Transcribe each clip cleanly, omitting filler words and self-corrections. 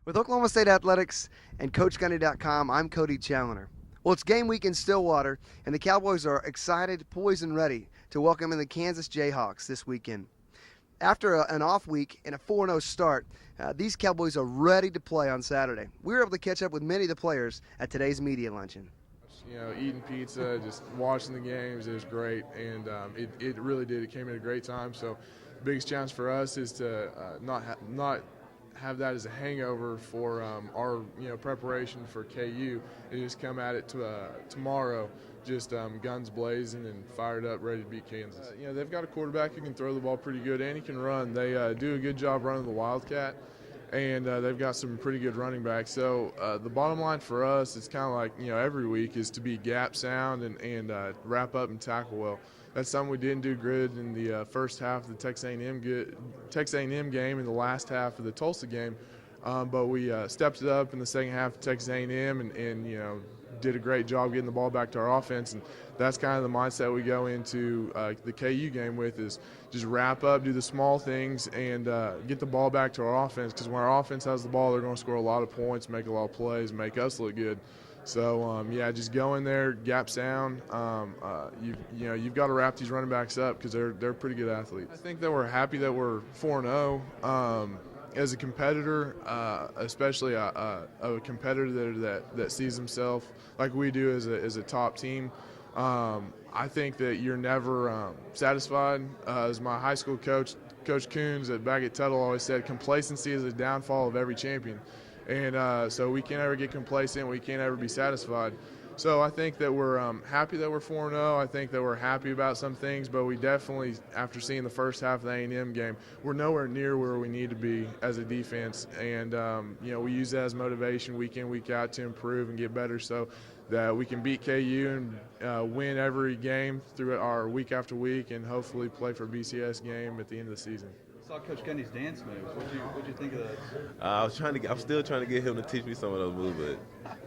With Oklahoma State Athletics and CoachGunny.com, I'm Cody Challoner. Well, it's game week in Stillwater, and the Cowboys are excited, poised, and ready to welcome in the Kansas Jayhawks this weekend. After an off week and a 4-0 start, these Cowboys are ready to play on Saturday. We were able to catch up with many of the players at today's media luncheon. Eating pizza, just watching the games, it was great, and it really did. It came at a great time. So, the biggest challenge for us is to not have that as a hangover for our preparation for KU, and just come at it tomorrow, just guns blazing and fired up, ready to beat Kansas. They've got a quarterback who can throw the ball pretty good and he can run. They do a good job running the Wildcat. And they've got some pretty good running backs. So the bottom line for us, it's kind of like every week, is to be gap sound and wrap up and tackle well. That's something we didn't do good in the first half of the Texas A&M game and the last half of the Tulsa game, but we stepped it up in the second half of Texas A&M and did a great job getting the ball back to our offense. And that's kind of the mindset we go into the KU game with, is just wrap up, do the small things, and get the ball back to our offense, because when our offense has the ball, they're going to score a lot of points, make a lot of plays, make us look good. So, just go in there, gap sound. You've got to wrap these running backs up because they're pretty good athletes. I think that we're happy that we're 4-0. As a competitor, especially a competitor that sees himself like we do as a top team, I think that you're never satisfied. As my high school coach, Coach Coons back at Tuttle, always said, complacency is the downfall of every champion. And so we can't ever get complacent. We can't ever be satisfied. So I think that we're happy that we're 4-0. I think that we're happy about some things, but we definitely, after seeing the first half of the A&M game, we're nowhere near where we need to be as a defense. And, we use that as motivation week in, week out to improve and get better so that we can beat KU and win every game through our week after week and hopefully play for a BCS game at the end of the season. I saw Coach Gunny's dance moves. What'd you think of those? I'm still trying to get him to teach me some of those moves, but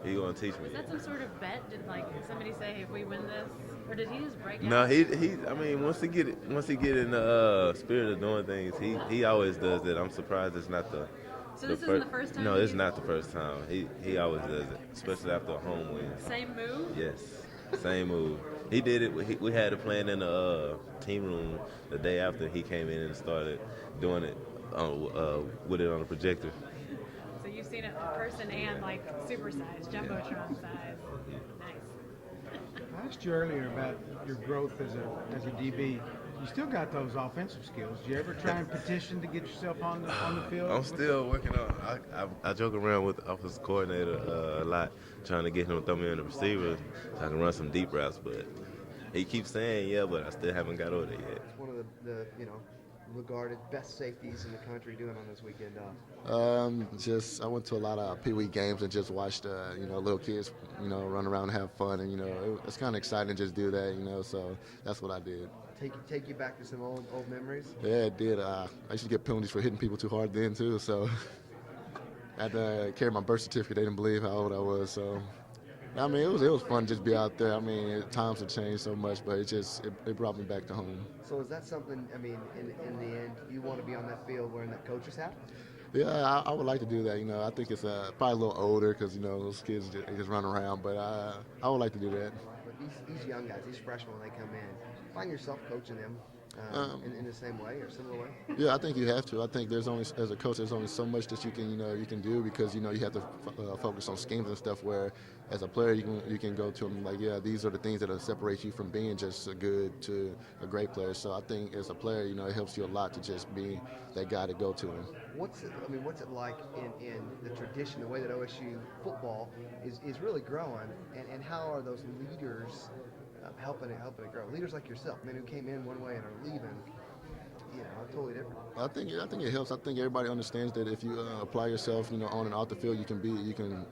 he's gonna teach me. Was that some sort of bet? Did somebody say, hey, if we win this, or did he just break out? No, he. I mean, once he get in the spirit of doing things, he always does that. I'm surprised it's not the. So this isn't the first time? No, it's not the first time. He always does it, especially after a home win. Same move? Yes, same move. He did it. We had it planned in the team room the day after he came in and started doing it with it on the projector. So you've seen it in person and supersize, jumbotron size. Nice. I asked you earlier about your growth as a DB. You still got those offensive skills. Do you ever try and petition to get yourself on the field? I'm still working on. I joke around with the offensive coordinator a lot, trying to get him to throw me in the receiver so I can run some deep routes. But he keeps saying, yeah, but I still haven't got over there yet. One of the regarded best safeties in the country doing on this weekend off. I went to a lot of Pee Wee games and just watched little kids run around and have fun, and it's kind of exciting to just do that, so that's what I did. Take you back to some old memories? Yeah, it did. I used to get penalties for hitting people too hard then too, so I had to carry my birth certificate. They didn't believe how old I was, so I mean, it was fun to just be out there. I mean, times have changed so much, but it brought me back to home. So is that something, I mean, in the end, you want to be on that field wearing that coach's hat? Yeah, I would like to do that. I think it's probably a little older because, those kids just run around, but I would like to do that. But these young guys, these freshmen, when they come in, find yourself coaching them in the same way or similar way? Yeah, I think you have to. I think as a coach, there's only so much that you can do because, you have to focus on schemes and stuff where, as a player, you can go to them like, yeah, these are the things that'll separate you from being just a good to a great player. So I think as a player, it helps you a lot to just be that guy to go to them. What's it like in the tradition, the way that OSU football is really growing, and how are those leaders helping it grow? Leaders like yourself, men who came in one way and are leaving, totally different. I think it helps. I think everybody understands that if you apply yourself, on and off the field, you can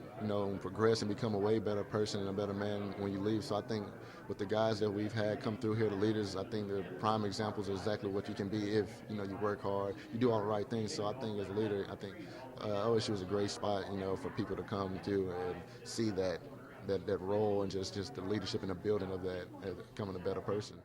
progress and become a way better person and a better man when you leave. So I think with the guys that we've had come through here, the leaders, I think the prime examples of exactly what you can be if you work hard, you do all the right things. So I think as a leader, I think OSU is a great spot, for people to come to and see that role and just the leadership and the building of that, becoming a better person.